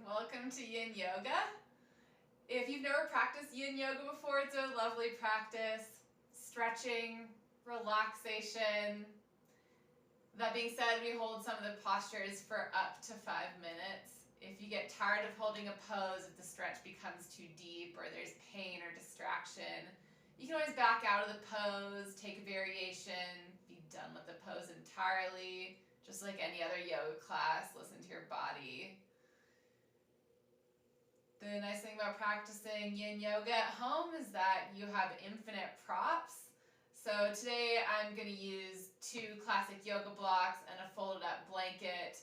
Welcome to Yin Yoga. If you've never practiced Yin Yoga before, it's a lovely practice. Stretching, relaxation. That being said, we hold some of the postures for up to 5 minutes. If you get tired of holding a pose, if the stretch becomes too deep or there's pain or distraction, you can always back out of the pose, take a variation, be done with the pose entirely. Just like any other yoga class, listen to your body. The nice thing about practicing Yin Yoga at home is that you have infinite props. So today I'm going to use 2 classic yoga blocks and a folded up blanket.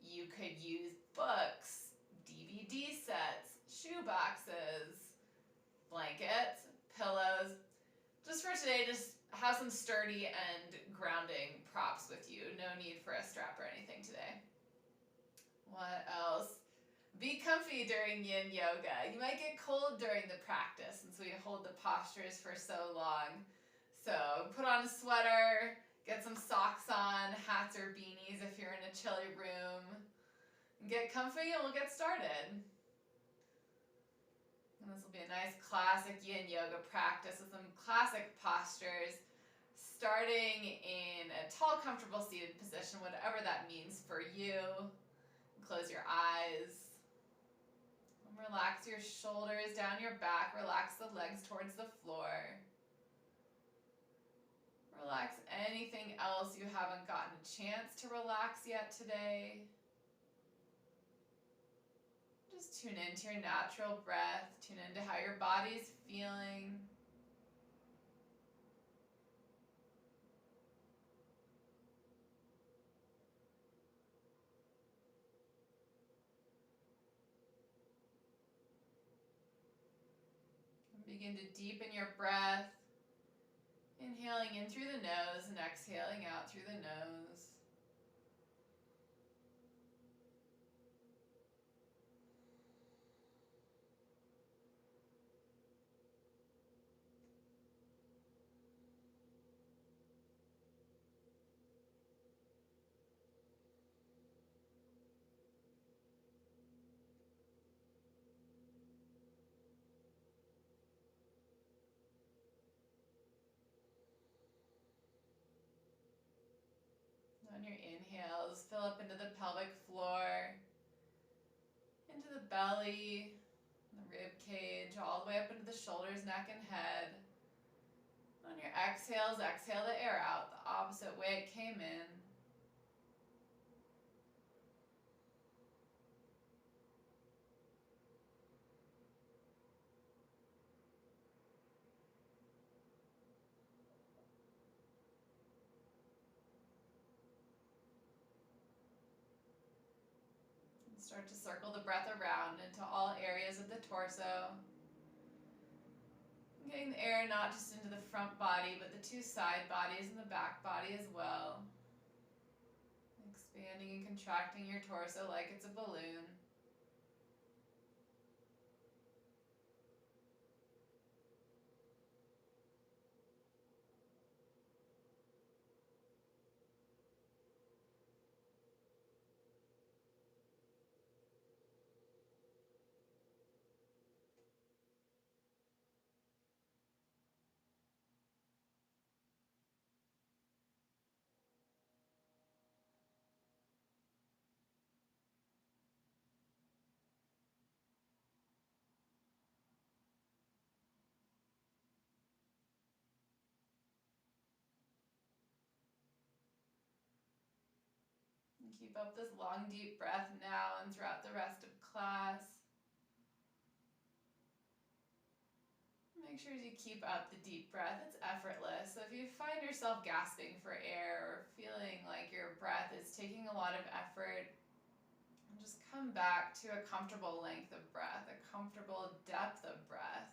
You could use books, DVD sets, shoe boxes, blankets, pillows. Just for today, just have some sturdy and grounding props with you. No need for a strap or anything today. What else? Be comfy during Yin Yoga. You might get cold during the practice since we hold the postures for so long. So put on a sweater, get some socks on, hats or beanies if you're in a chilly room. Get comfy and we'll get started. And this will be a nice classic Yin Yoga practice with some classic postures, starting in a tall, comfortable seated position, whatever that means for you. Close your eyes. Relax your shoulders down your back. Relax the legs towards the floor. Relax anything else you haven't gotten a chance to relax yet today. Just tune into your natural breath. Tune into how your body's feeling. And begin to deepen your breath. Inhaling in through the nose and exhaling out through the nose. On your inhales, fill up into the pelvic floor, into the belly, the rib cage, all the way up into the shoulders, neck, and head. On your exhales, exhale the air out the opposite way it came in. And start to circle the breath around into all areas of the torso. Getting the air not just into the front body, but the 2 side bodies and the back body as well. Expanding and contracting your torso like it's a balloon. And keep up this long, deep breath now and throughout the rest of class. Make sure you keep up the deep breath. It's effortless. So if you find yourself gasping for air or feeling like your breath is taking a lot of effort, just come back to a comfortable length of breath, a comfortable depth of breath.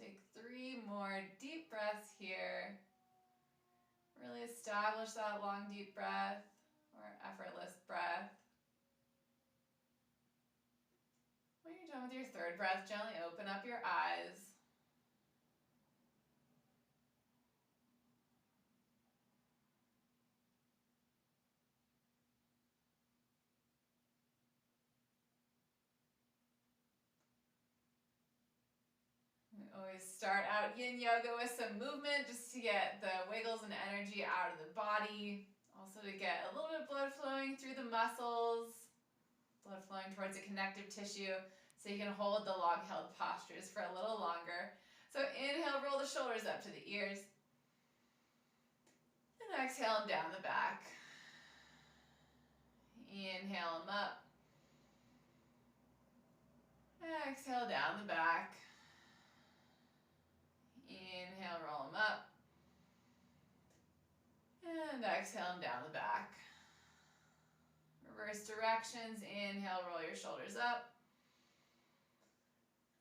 Take 3 more deep breaths here. Really establish that long, deep breath or effortless breath. When you're done with your 3rd breath, gently open up your eyes. We always start out yin yoga with some movement just to get the wiggles and energy out of the body. Also to get a little bit of blood flowing through the muscles, blood flowing towards the connective tissue so you can hold the long held postures for a little longer. So inhale, roll the shoulders up to the ears. And exhale them down the back. Inhale them up. Exhale down the back. Inhale, roll them up. And exhale them down the back. Reverse directions. Inhale, roll your shoulders up.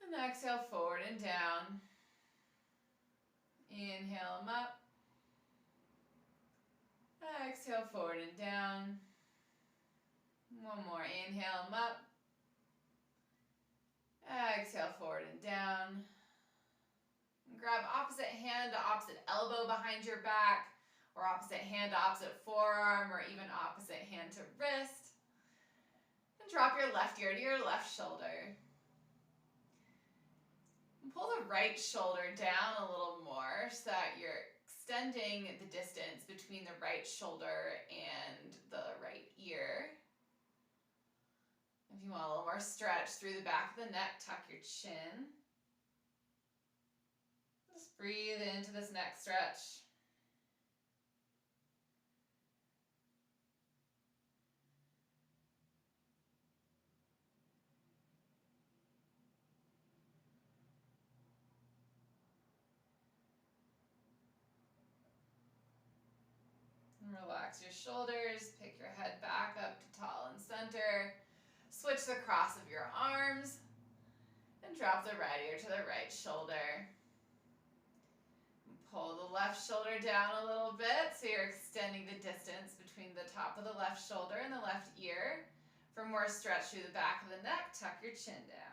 And exhale, forward and down. Inhale them up. Exhale, forward and down. One more. Inhale them up. Exhale, forward and down. Grab opposite hand to opposite elbow behind your back, or opposite hand to opposite forearm, or even opposite hand to wrist. And drop your left ear to your left shoulder. And pull the right shoulder down a little more so that you're extending the distance between the right shoulder and the right ear. If you want a little more stretch through the back of the neck, tuck your chin. Just breathe into this neck stretch. And relax your shoulders, pick your head back up to tall and center. Switch the cross of your arms and drop the right ear to the right shoulder. Pull the left shoulder down a little bit so you're extending the distance between the top of the left shoulder and the left ear. For more stretch through the back of the neck, tuck your chin down.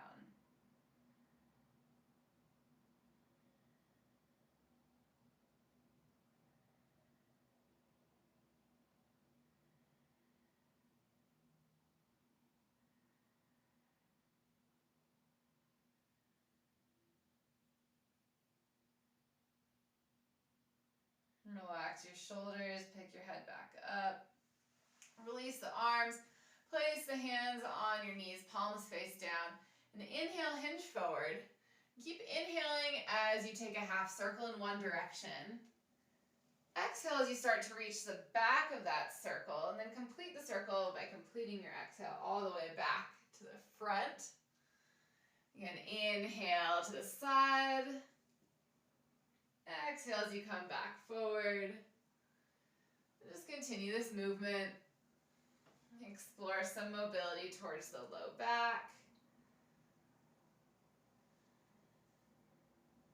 Relax your shoulders, pick your head back up. Release the arms, place the hands on your knees, palms face down. And inhale, hinge forward. Keep inhaling as you take a half circle in one direction. Exhale as you start to reach the back of that circle, and then complete the circle by completing your exhale all the way back to the front. Again, inhale to the side. Exhale as you come back forward. Just continue this movement. Explore some mobility towards the low back.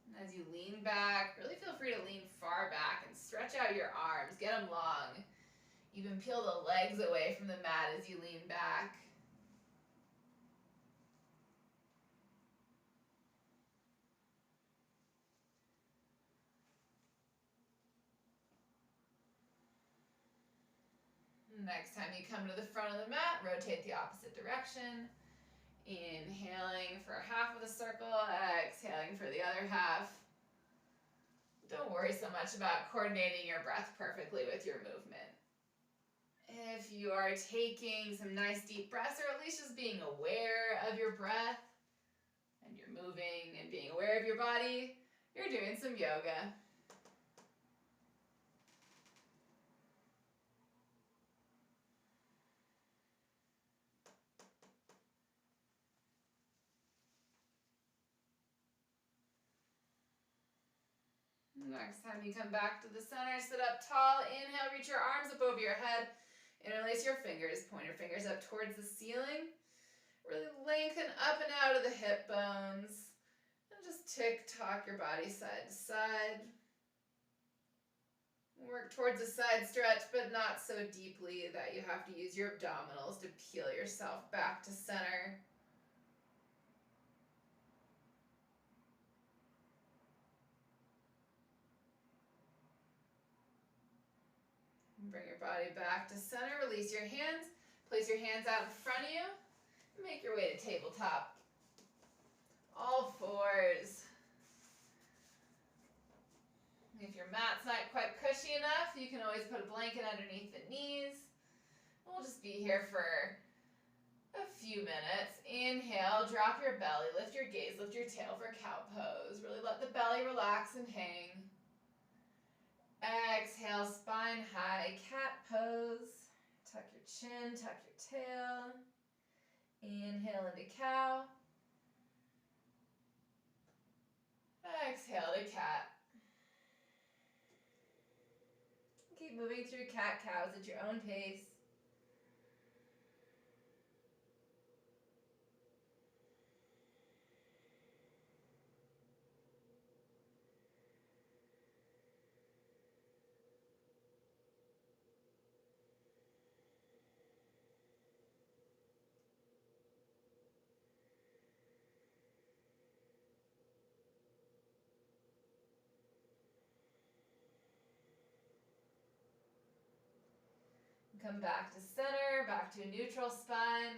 And as you lean back, really feel free to lean far back and stretch out your arms. Get them long. Even peel the legs away from the mat as you lean back. Next time you come to the front of the mat, rotate the opposite direction. Inhaling for half of the circle, exhaling for the other half. Don't worry so much about coordinating your breath perfectly with your movement. If you are taking some nice deep breaths, or at least just being aware of your breath, and you're moving and being aware of your body, you're doing some yoga. Next time you come back to the center, sit up tall. Inhale, reach your arms up over your head. Interlace your fingers, point your fingers up towards the ceiling. Really lengthen up and out of the hip bones. And Just tick-tock your body side to side. Work towards a side stretch, but not so deeply that you have to use your abdominals to peel yourself back to center. Bring your body back to center. Release your hands. Place your hands out in front of you. Make your way to tabletop. All fours. If your mat's not quite cushy enough, you can always put a blanket underneath the knees. We'll just be here for a few minutes. Inhale, drop your belly, lift your gaze, lift your tail for cow pose. Really let the belly relax and hang. Exhale, spine high, cat pose. Tuck your chin, tuck your tail. Inhale into cow. Exhale to cat. Keep moving through cat-cows at your own pace. Come back to center, back to a neutral spine.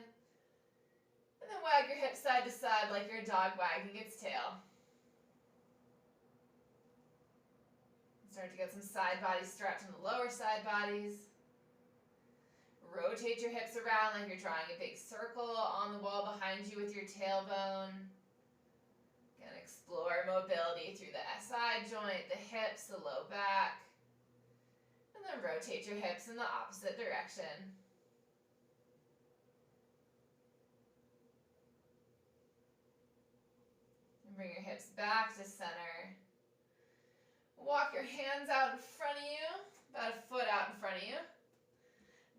And then wag your hips side to side like you're a dog wagging its tail. Start to get some side body stretch in the lower side bodies. Rotate your hips around like you're drawing a big circle on the wall behind you with your tailbone. Again, explore mobility through the SI joint, the hips, the low back. And then rotate your hips in the opposite direction. And bring your hips back to center. Walk your hands out in front of you, about a foot out in front of you.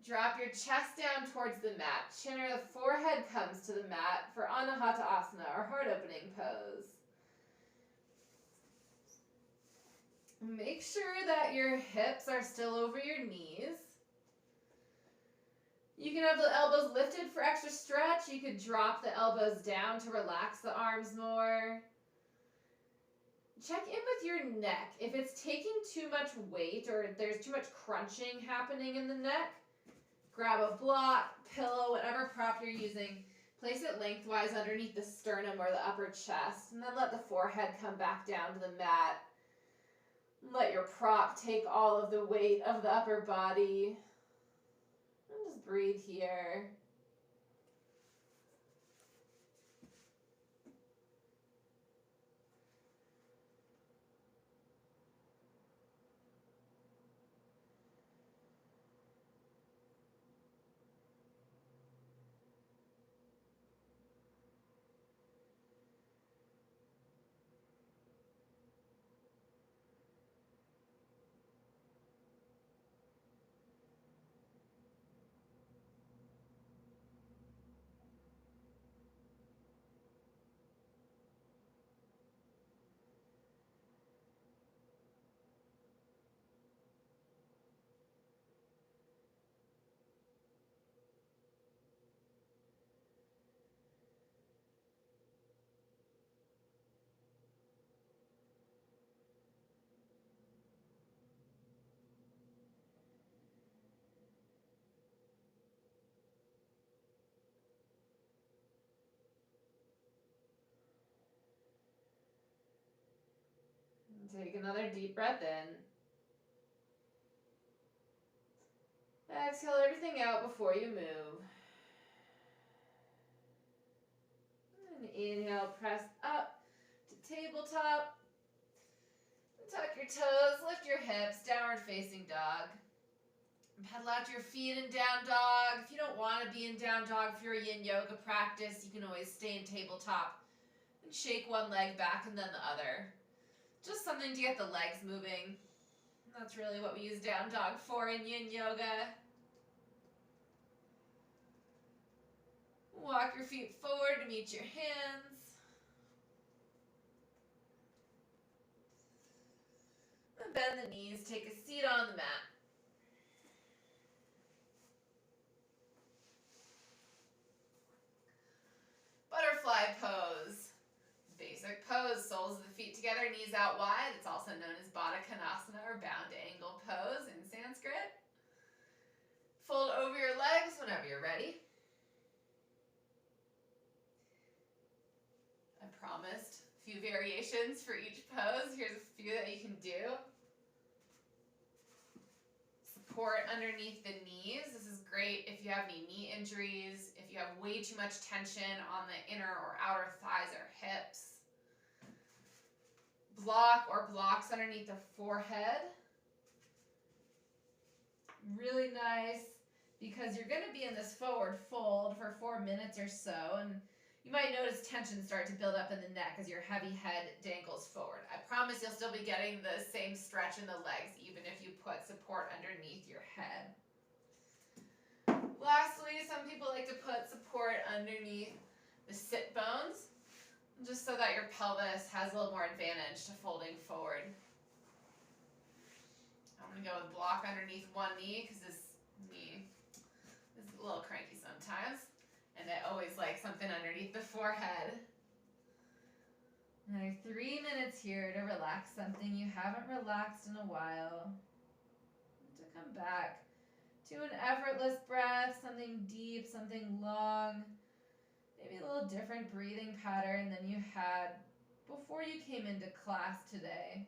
Drop your chest down towards the mat. Chin or the forehead comes to the mat for Anahata Asana, or heart opening pose. Make sure that your hips are still over your knees. You can have the elbows lifted for extra stretch. You could drop the elbows down to relax the arms more. Check in with your neck. If it's taking too much weight or there's too much crunching happening in the neck, grab a block, pillow, whatever prop you're using. Place it lengthwise underneath the sternum or the upper chest, and then let the forehead come back down to the mat. Let your prop take all of the weight of the upper body. And just breathe here. Take another deep breath in. Exhale everything out before you move. And inhale, press up to tabletop. Tuck your toes, lift your hips, downward facing dog. Pedal out your feet in down dog. If you don't want to be in down dog for your yin yoga practice, you can always stay in tabletop and shake one leg back and then the other. Just something to get the legs moving. That's really what we use down dog for in yin yoga. Walk your feet forward to meet your hands. bend the knees, take a seat on the mat. Butterfly pose. Basic pose, soles of the feet together, knees out wide. It's also known as Baddha Konasana or bound angle pose in Sanskrit. Fold over your legs whenever you're ready. I promised a few variations for each pose. Here's a few that you can do. Support underneath the knees. This is great if you have any knee injuries, if you have way too much tension on the inner or outer thighs or hips. Block or blocks underneath the forehead. Really nice because you're going to be in this forward fold for 4 minutes or so, and you might notice tension start to build up in the neck as your heavy head dangles forward. I promise you'll still be getting the same stretch in the legs even if you put support underneath your head. Lastly, some people like to put support underneath the sit bones, just so that your pelvis has a little more advantage to folding forward. I'm going to go with block underneath one knee because this knee is a little cranky sometimes. And I always like something underneath the forehead. Another 3 minutes here to relax something you haven't relaxed in a while. To come back to an effortless breath, something deep, something long. Maybe a little different breathing pattern than you had before you came into class today.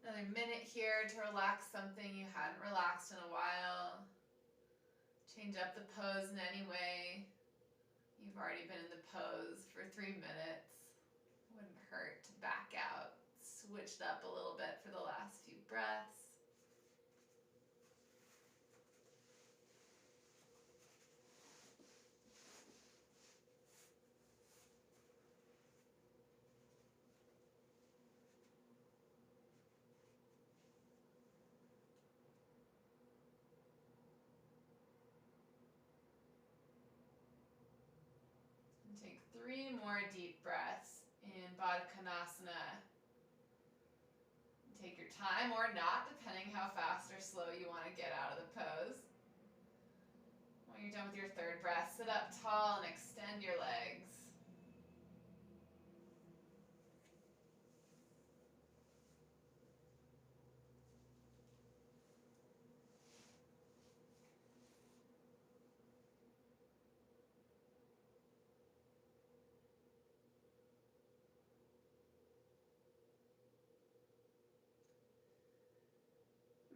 Another minute here to relax something you hadn't relaxed in a while. Change up the pose in any way. You've already been in the pose for 3 minutes. Wouldn't hurt to back out. Switched up a little bit for the last few breaths. Take 3 more deep breaths in Baddha Konasana. Take your time or not, depending how fast or slow you want to get out of the pose. When you're done with your 3rd breath, sit up tall and extend your legs.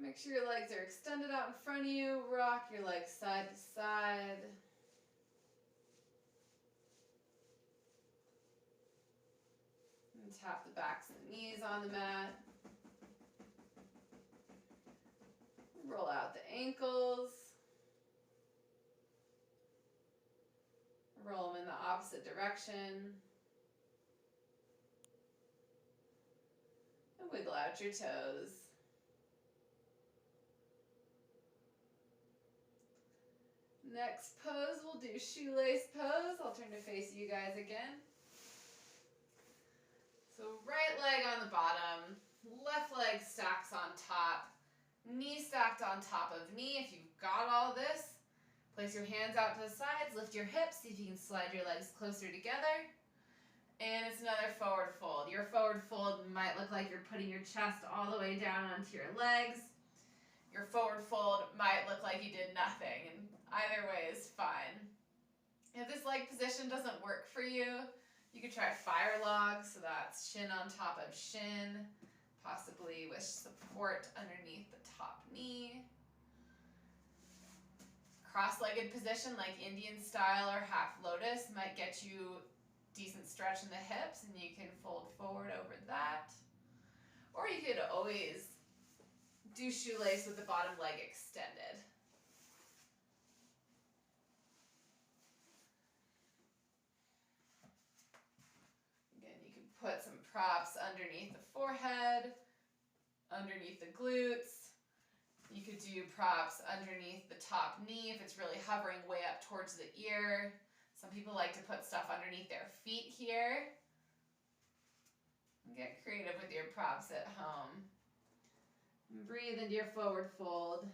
Make sure your legs are extended out in front of you. Rock your legs side to side. And tap the backs of the knees on the mat. Roll out the ankles. Roll them in the opposite direction. And wiggle out your toes. Next pose, we'll do shoelace pose. I'll turn to face you guys again. So right leg on the bottom, left leg stacks on top, knee stacked on top of knee. If you've got all this, place your hands out to the sides, lift your hips, see if you can slide your legs closer together. And it's another forward fold. Your forward fold might look like you're putting your chest all the way down onto your legs. Your forward fold might look like you did nothing, and either way is fine. If this leg position doesn't work for you, you could try fire log, so that's shin on top of shin, possibly with support underneath the top knee. Cross-legged position like Indian style or half lotus might get you decent stretch in the hips, and you can fold forward over that. Or you could always do shoelace with the bottom leg extended. Again, you can put some props underneath the forehead, underneath the glutes. You could do props underneath the top knee if it's really hovering way up towards the ear. Some people like to put stuff underneath their feet here. Get creative with your props at home. Breathe into your forward fold.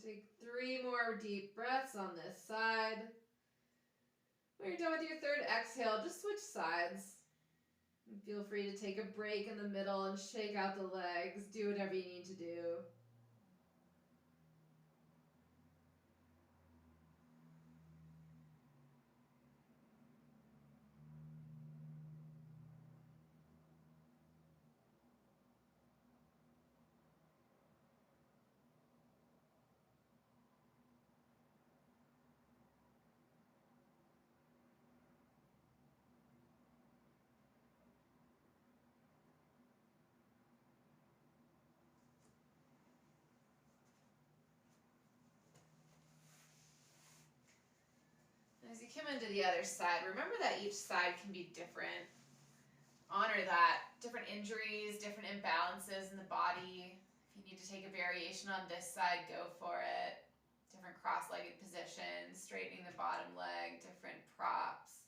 Take 3 more deep breaths on this side. When you're done with your third exhale, just switch sides. And feel free to take a break in the middle and shake out the legs. Do whatever you need to do. As you come into the other side, remember that each side can be different. Honor that. Different injuries, different imbalances in the body. If you need to take a variation on this side, go for it. Different cross-legged positions, straightening the bottom leg, different props.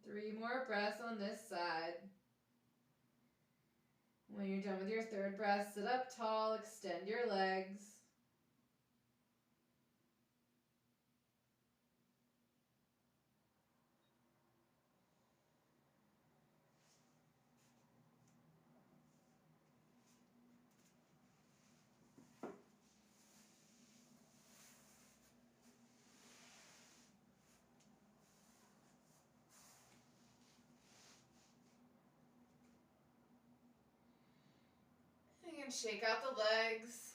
3 more breaths on this side. When you're done with your third breath, sit up tall, extend your legs. You can shake out the legs.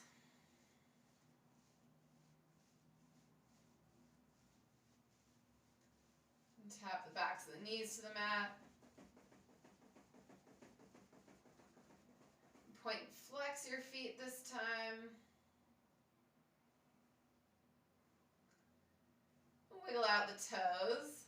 And tap the backs of the knees to the mat. Point and flex your feet this time. Wiggle out the toes.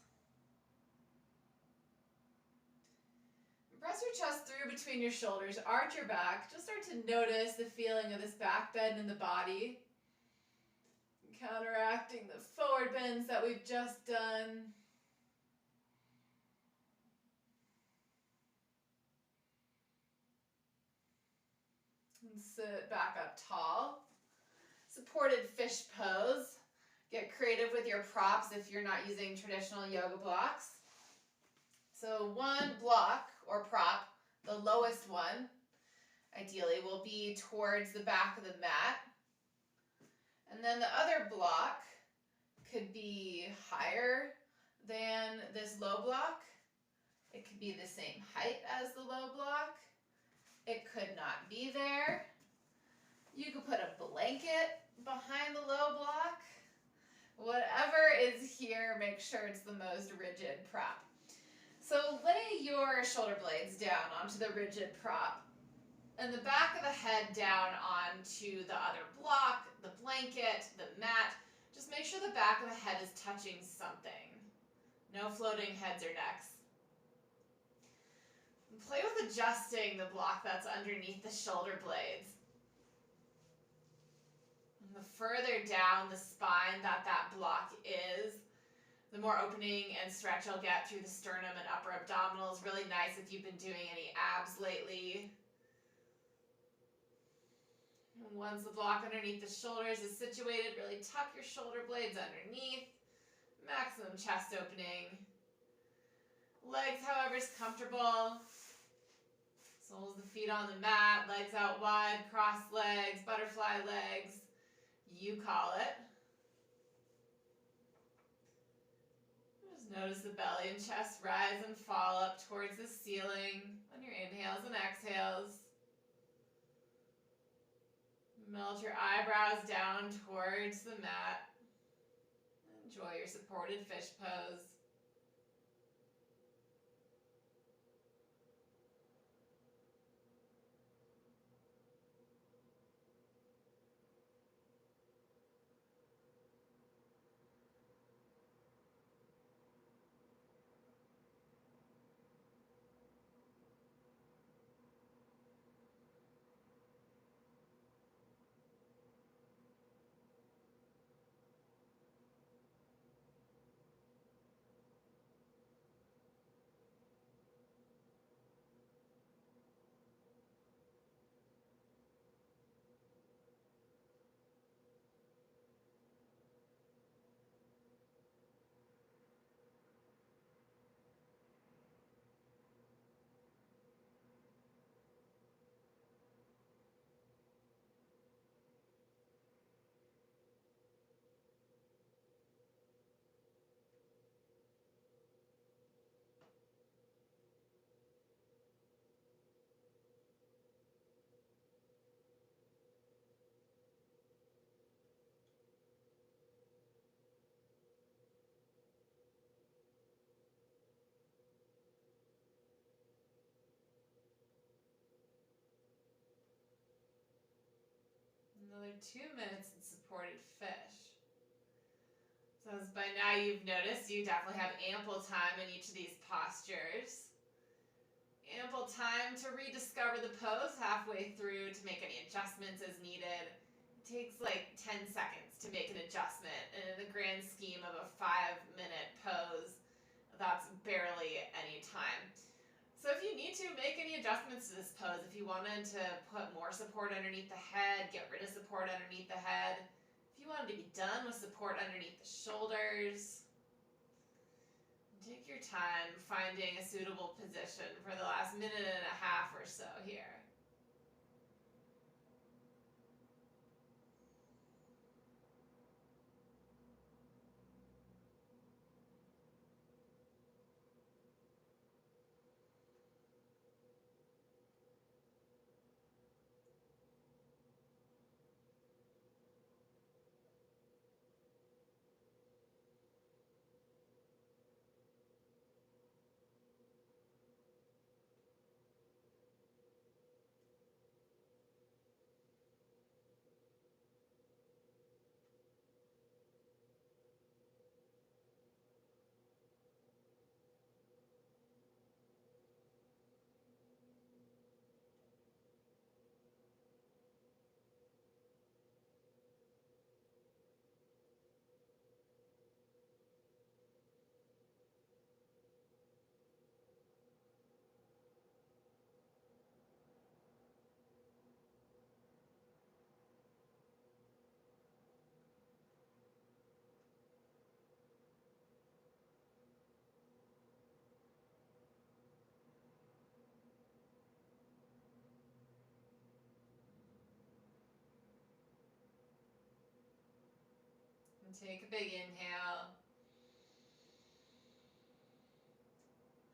Press your chest through between your shoulders, arch your back. Just start to notice the feeling of this back bend in the body. Counteracting the forward bends that we've just done. And sit back up tall. Supported fish pose. Get creative with your props if you're not using traditional yoga blocks. So one block or prop, the lowest one, ideally, will be towards the back of the mat. And then the other block could be higher than this low block. It could be the same height as the low block. It could not be there. You could put a blanket behind the low block. Whatever is here, make sure it's the most rigid prop. So lay your shoulder blades down onto the rigid prop and the back of the head down onto the other block, the blanket, the mat. Just make sure the back of the head is touching something. No floating heads or necks. And play with adjusting the block that's underneath the shoulder blades. And the further down the spine that block is, the more opening and stretch you'll get through the sternum and upper abdominals. Really nice if you've been doing any abs lately. And once the block underneath the shoulders is situated, really tuck your shoulder blades underneath. Maximum chest opening. Legs, however, is comfortable. Soles of the feet on the mat, legs out wide, crossed legs, butterfly legs. You call it. Notice the belly and chest rise and fall up towards the ceiling on your inhales and exhales. Melt your eyebrows down towards the mat. Enjoy your supported fish pose. Another 2 minutes in supported fish. So as by now you've noticed, you definitely have ample time in each of these postures. Ample time to rediscover the pose halfway through, to make any adjustments as needed. It takes like 10 seconds to make an adjustment, and in the grand scheme of a 5-minute pose, that's barely any time. So if you need to, make any adjustments to this pose. If you wanted to put more support underneath the head, get rid of support underneath the head. If you wanted to be done with support underneath the shoulders. Take your time finding a suitable position for the last minute and a half or so here. And take a big inhale.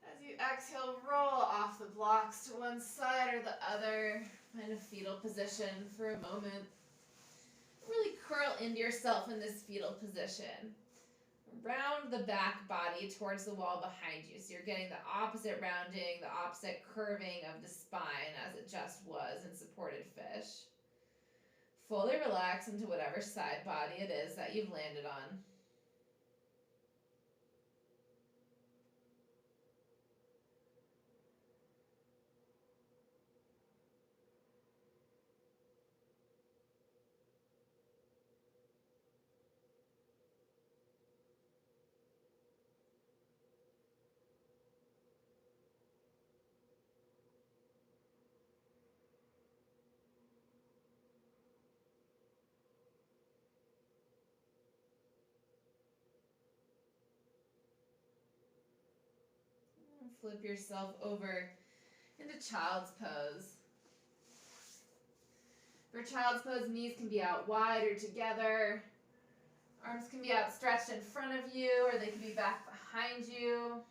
As you exhale, roll off the blocks to one side or the other. Find a fetal position for a moment. Really curl into yourself in this fetal position. Round the back body towards the wall behind you. So you're getting the opposite rounding, the opposite curving of the spine as it just was in supported fish. Fully relax into whatever side body it is that you've landed on. Flip yourself over into child's pose. For child's pose, knees can be out wide or together. Arms can be outstretched in front of you, or they can be back behind you.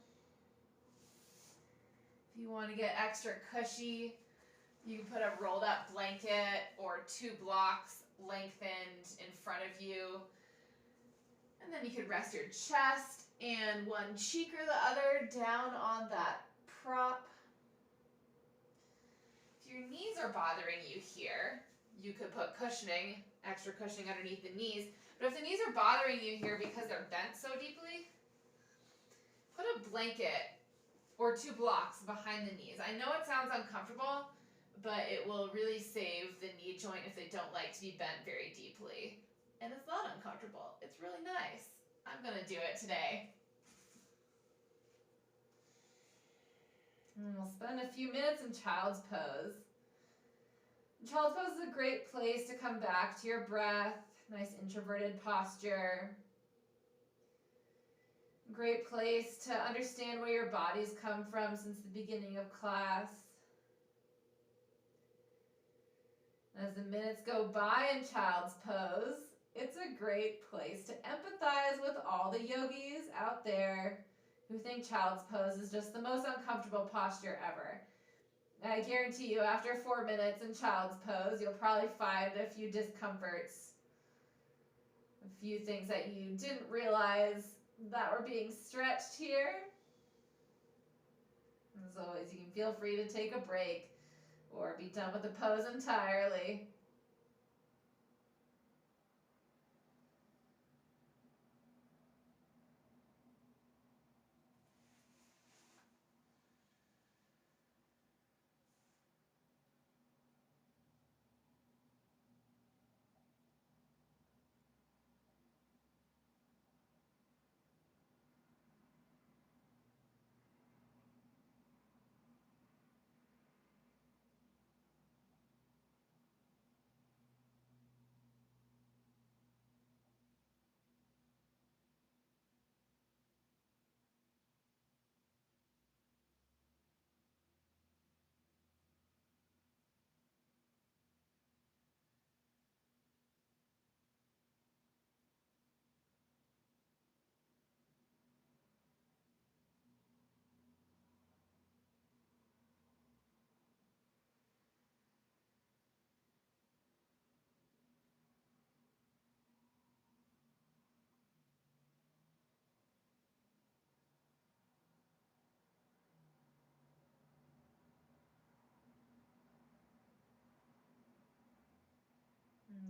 If you want to get extra cushy, you can put a rolled up blanket or 2 blocks lengthened in front of you. And then you could rest your chest and one cheek or the other down on that prop. If your knees are bothering you here, you could put cushioning, extra cushioning underneath the knees. But if the knees are bothering you here because they're bent so deeply, put a blanket or 2 blocks behind the knees. I know it sounds uncomfortable, but it will really save the knee joint if they don't like to be bent very deeply. And it's not uncomfortable. It's really nice. I'm going to do it today. And we'll spend a few minutes in child's pose. Child's pose is a great place to come back to your breath. Nice introverted posture. Great place to understand where your body's come from since the beginning of class. As the minutes go by in child's pose, it's a great place to empathize with all the yogis out there who think child's pose is just the most uncomfortable posture ever. I guarantee you, after 4 minutes in child's pose, you'll probably find a few discomforts, a few things that you didn't realize that were being stretched here. As always, you can feel free to take a break or be done with the pose entirely.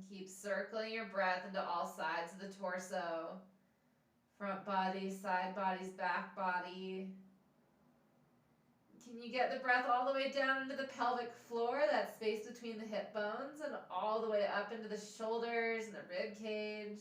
Keep circling your breath into all sides of the torso. Front body, side bodies, back body. Can you get the breath all the way down into the pelvic floor, that space between the hip bones, and all the way up into the shoulders and the rib cage?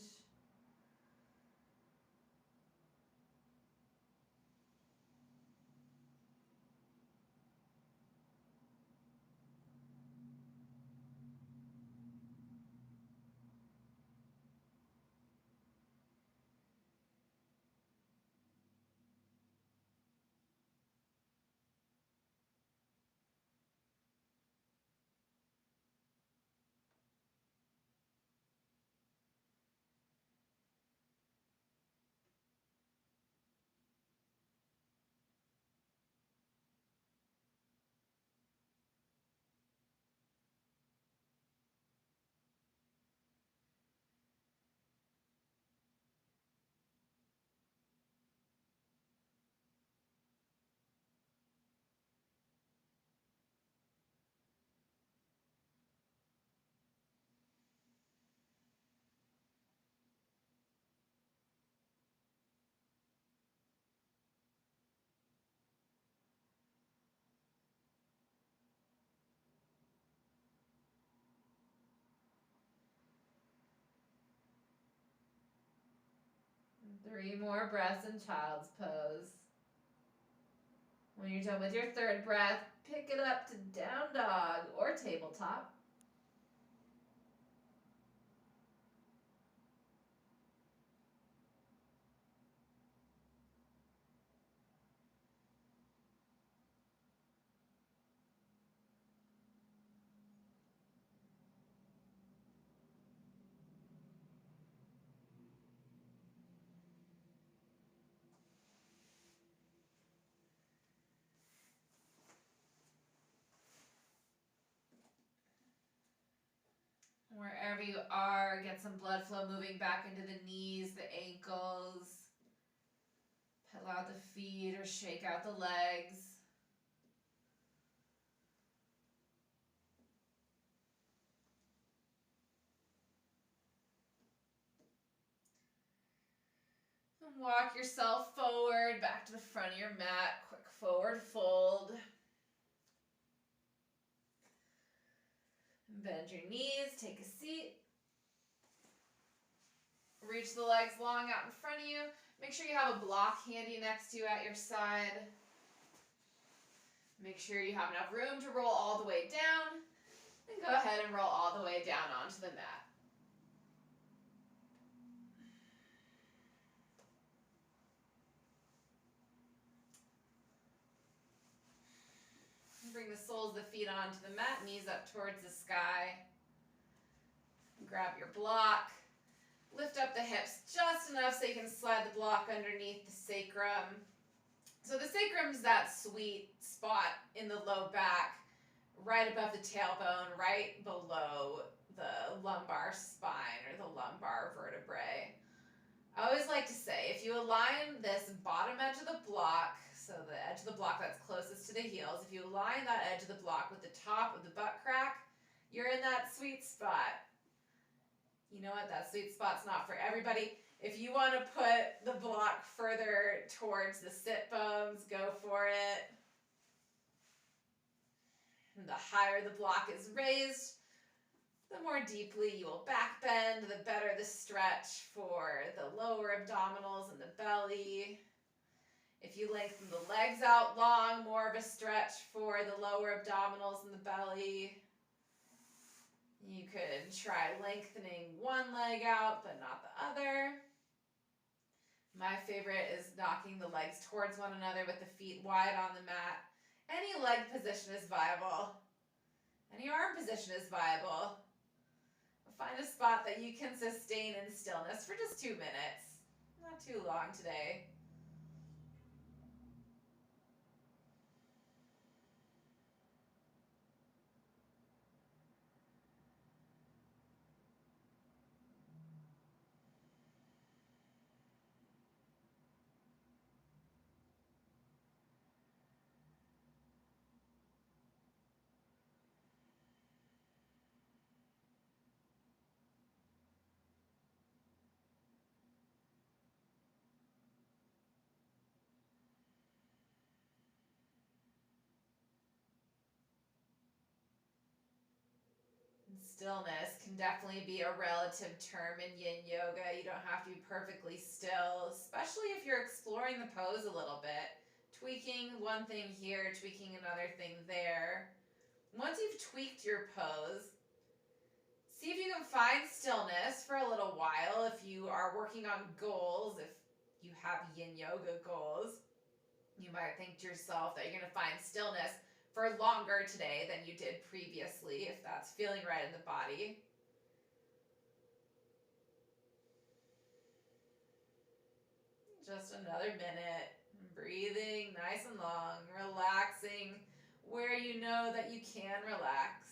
Three more breaths in child's pose. When you're done with your third breath, pick it up to down dog or tabletop. Wherever you are, get some blood flow moving back into the knees, the ankles. Pedal out the feet or shake out the legs. And walk yourself forward, back to the front of your mat. Quick forward fold. Bend your knees, take a seat. Reach the legs long out in front of you. Make sure you have a block handy next to you at your side. Make sure you have enough room to roll all the way down. And go ahead and roll all the way down onto the mat. Bring the soles of the feet onto the mat, knees up towards the sky. Grab your block. Lift up the hips just enough so you can slide the block underneath the sacrum. So the sacrum is that sweet spot in the low back, right above the tailbone, right below the lumbar spine or the lumbar vertebrae. I always like to say, if you align this bottom edge of the block, so the edge of the block that's closest to the heels, if you align that edge of the block with the top of the butt crack, you're in that sweet spot. You know what? That sweet spot's not for everybody. If you want to put the block further towards the sit bones, go for it. And the higher the block is raised, the more deeply you will back bend, the better the stretch for the lower abdominals and the belly. If you lengthen the legs out long, more of a stretch for the lower abdominals and the belly. You could try lengthening one leg out, but not the other. My favorite is knocking the legs towards one another with the feet wide on the mat. Any leg position is viable. Any arm position is viable. Find a spot that you can sustain in stillness for just 2 minutes. Not too long today. Stillness can definitely be a relative term in yin yoga. You don't have to be perfectly still, especially if you're exploring the pose a little bit. Tweaking one thing here, tweaking another thing there. Once you've tweaked your pose, see if you can find stillness for a little while. If you are working on goals, if you have yin yoga goals, you might think to yourself that you're going to find stillness for longer today than you did previously, if that's feeling right in the body. Just another minute. Breathing nice and long, relaxing where you know that you can relax.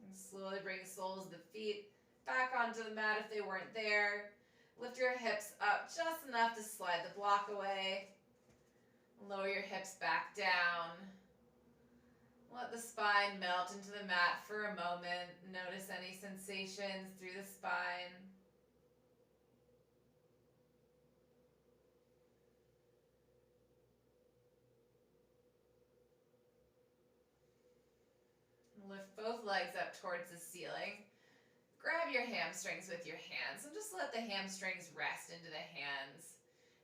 And slowly bring the soles of the feet back onto the mat if they weren't there. Lift your hips up just enough to slide the block away. Lower your hips back down. Let the spine melt into the mat for a moment. Notice any sensations through the spine. Lift both legs up towards the ceiling. Grab your hamstrings with your hands and just let the hamstrings rest into the hands.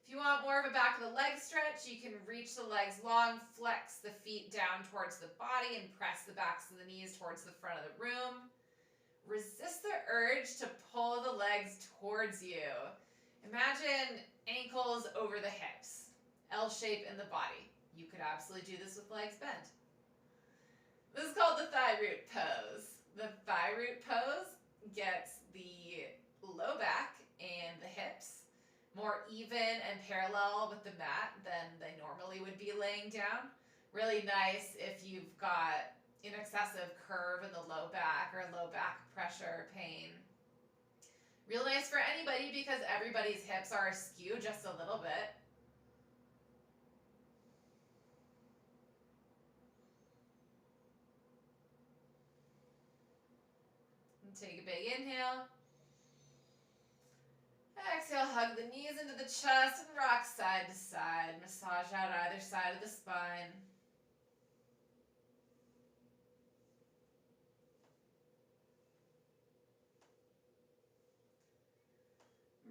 If you want more of a back of the leg stretch, you can reach the legs long, flex the feet down towards the body, and press the backs of the knees towards the front of the room. Resist the urge to pull the legs towards you. Imagine ankles over the hips, L shape in the body. You could absolutely do this with legs bent. This is called the thigh root pose. The thigh root pose gets the low back and the hips more even and parallel with the mat than they normally would be laying down. Really nice if you've got an excessive curve in the low back or low back pressure pain. Real nice for anybody because everybody's hips are askew just a little bit. And take a big inhale. Exhale, hug the knees into the chest and rock side to side. Massage out either side of the spine.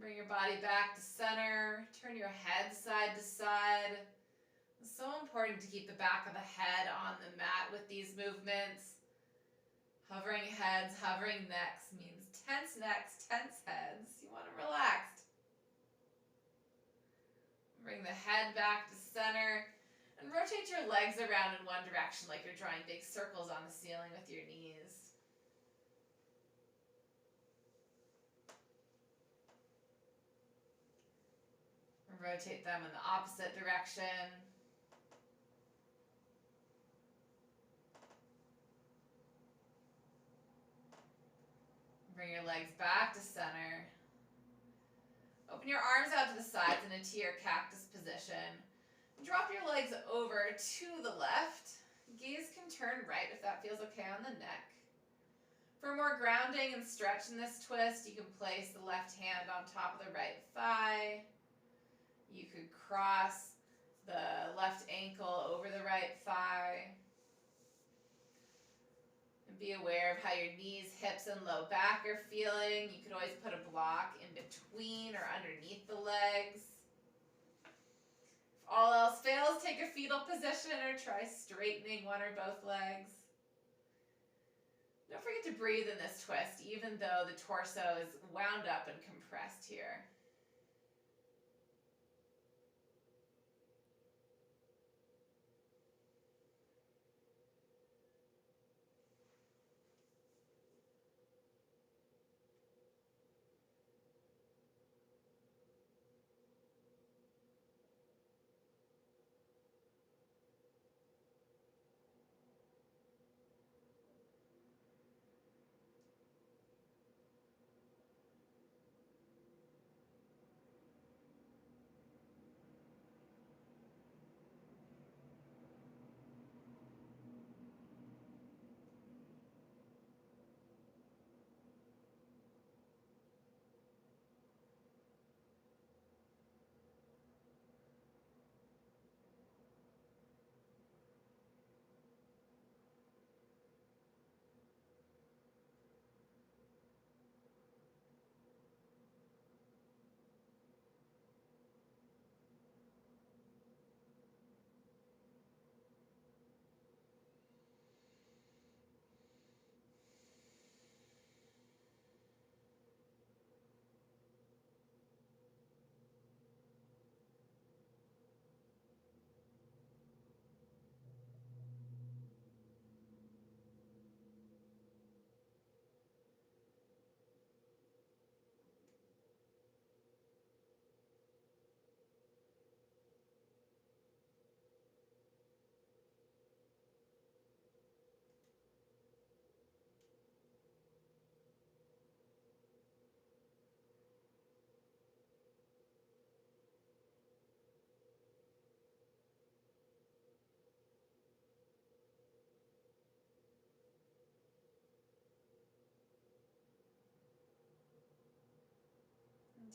Bring your body back to center. Turn your head side to side. It's so important to keep the back of the head on the mat with these movements. Hovering heads, hovering necks means tense necks, tense heads. You want them relaxed. Bring the head back to center and rotate your legs around in one direction like you're drawing big circles on the ceiling with your knees. And rotate them in the opposite direction. Bring your legs back to center. Open your arms out to the sides in a T or cactus position. Drop your legs over to the left. Gaze can turn right if that feels okay on the neck. For more grounding and stretch in this twist, you can place the left hand on top of the right thigh. You could cross the left ankle over the right thigh. Be aware of how your knees, hips, and low back are feeling. You could always put a block in between or underneath the legs. If all else fails, take a fetal position or try straightening one or both legs. Don't forget to breathe in this twist, even though the torso is wound up and compressed here.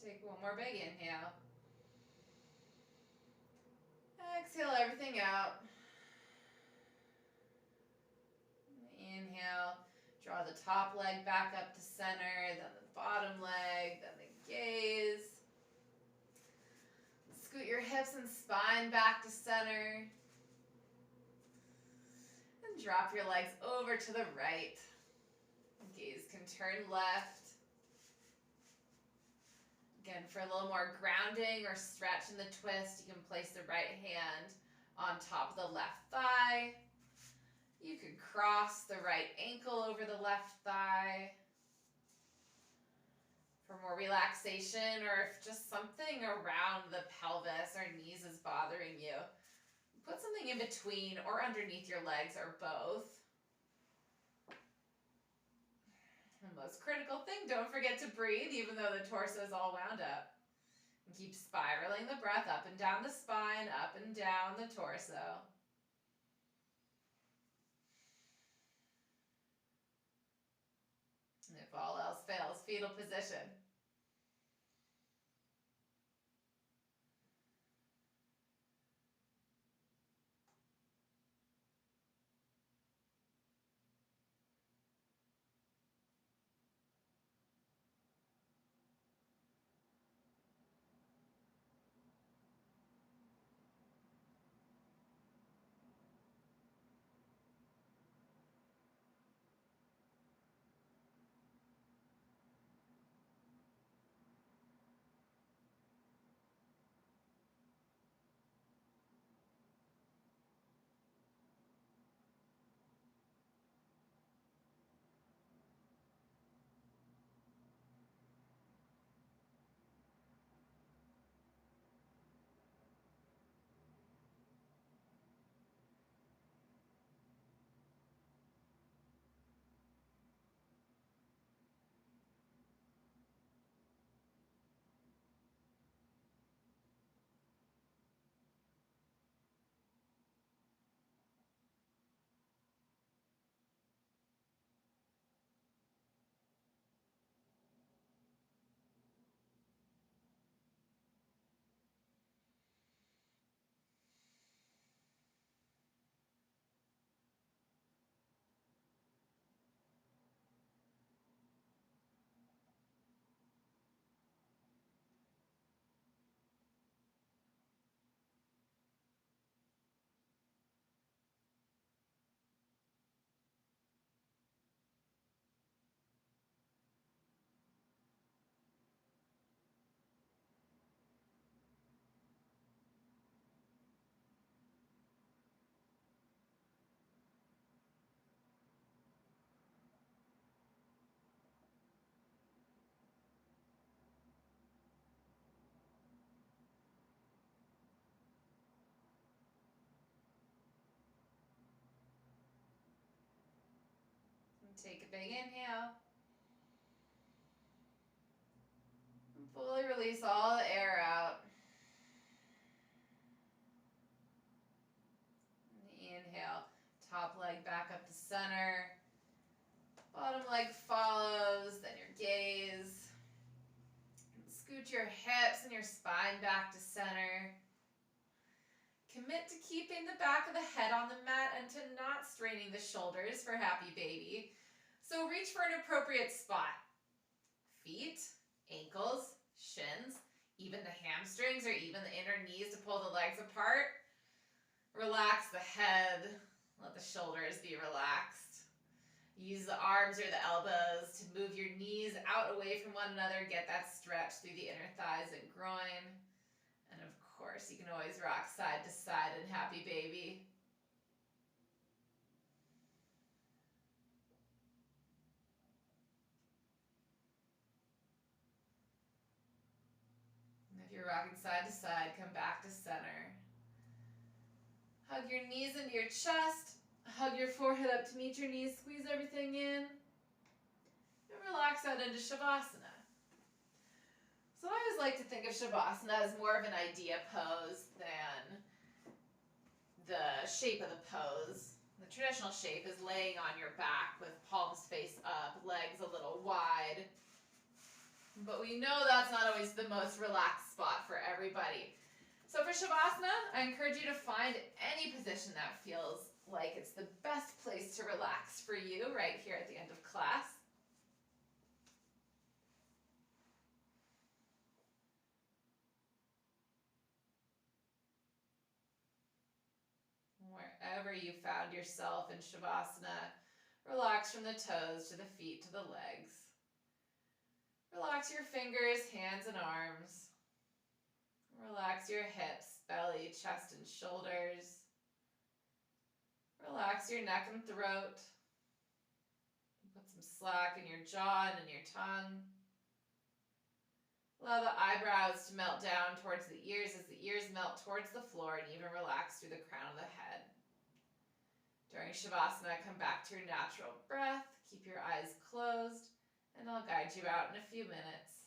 Take one more big inhale. Exhale everything out. Inhale, draw the top leg back up to center, then the bottom leg, then the gaze. Scoot your hips and spine back to center. And drop your legs over to the right. Gaze can turn left. Again, for a little more grounding or stretch in the twist, you can place the right hand on top of the left thigh. You could cross the right ankle over the left thigh. For more relaxation, or if just something around the pelvis or knees is bothering you, put something in between or underneath your legs or both. The most critical thing, don't forget to breathe even though the torso is all wound up. And keep spiraling the breath up and down the spine, up and down the torso. And if all else fails, fetal position. Take a big inhale. And fully release all the air out. Inhale, top leg back up to center. Bottom leg follows, then your gaze. Scoot your hips and your spine back to center. Commit to keeping the back of the head on the mat and to not straining the shoulders for happy baby. So reach for an appropriate spot. Feet, ankles, shins, even the hamstrings or even the inner knees to pull the legs apart. Relax the head, let the shoulders be relaxed. Use the arms or the elbows to move your knees out away from one another. Get that stretch through the inner thighs and groin. And of course, you can always rock side to side in happy baby. And if you're rocking side to side, come back to center. Hug your knees into your chest. Hug your forehead up to meet your knees. Squeeze everything in. And relax out into Shavasana. So I always like to think of Shavasana as more of an idea pose than the shape of the pose. The traditional shape is laying on your back with palms face up, legs a little wide. But we know that's not always the most relaxed spot for everybody. So for Shavasana, I encourage you to find any position that feels like it's the best place to relax for you right here at the end of class. Wherever you found yourself in Shavasana, relax from the toes to the feet to the legs. Relax your fingers, hands, and arms. Relax your hips, belly, chest, and shoulders. Relax your neck and throat. Put some slack in your jaw and in your tongue. Allow the eyebrows to melt down towards the ears as the ears melt towards the floor, and even relax through the crown of the head. During Shavasana, come back to your natural breath. Keep your eyes closed, and I'll guide you out in a few minutes.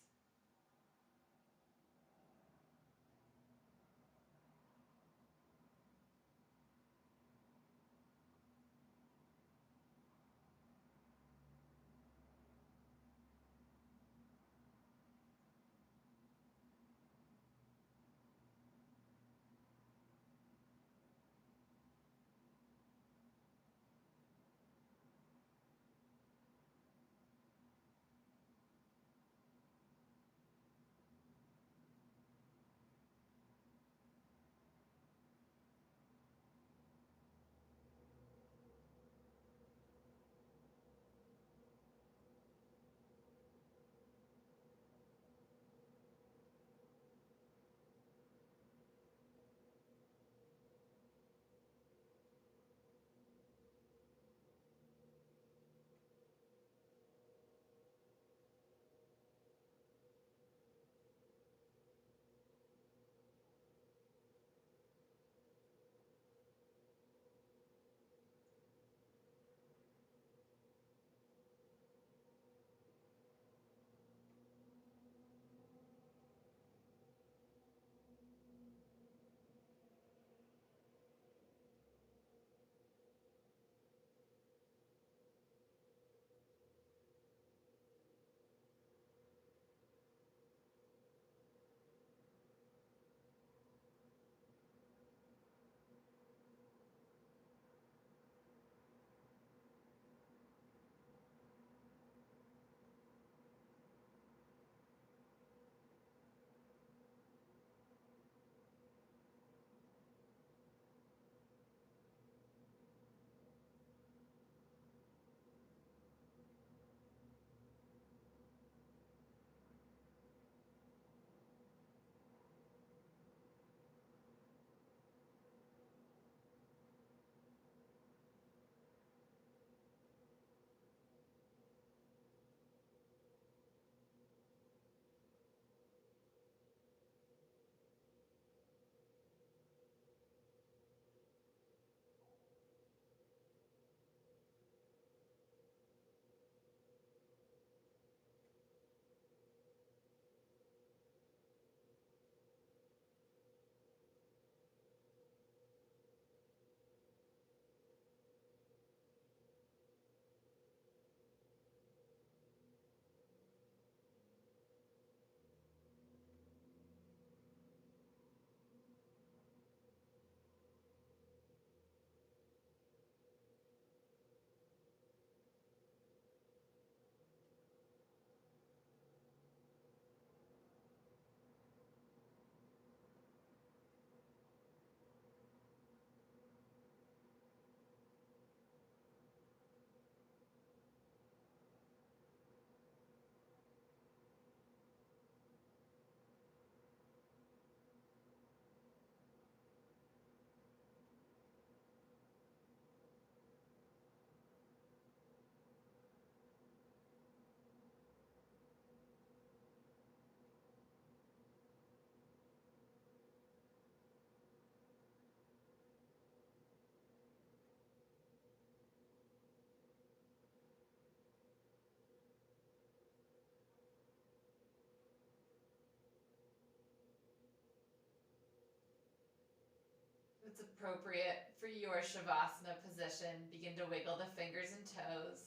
If it's appropriate for your Shavasana position, begin to wiggle the fingers and toes.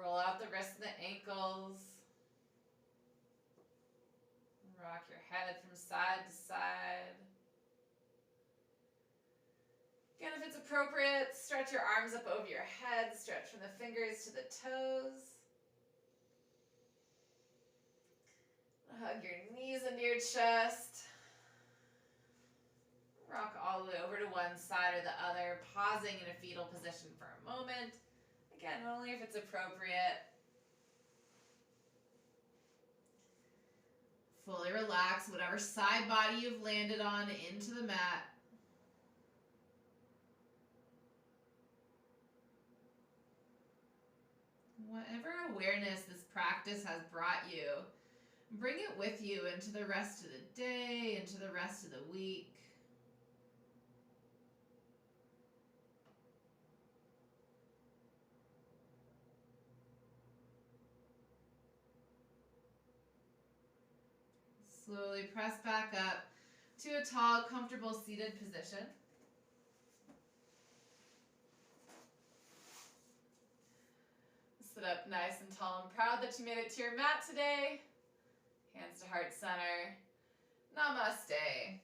Roll out the wrists and the ankles. Rock your head from side to side. Again, if it's appropriate, stretch your arms up over your head. Stretch from the fingers to the toes. Hug your knees into your chest. Rock all the way over to one side or the other, pausing in a fetal position for a moment. Again, only if it's appropriate. Fully relax whatever side body you've landed on into the mat. Whatever awareness this practice has brought you, bring it with you into the rest of the day, into the rest of the week. Slowly press back up to a tall, comfortable seated position. Sit up nice and tall and proud that you made it to your mat today. Hands to heart center. Namaste.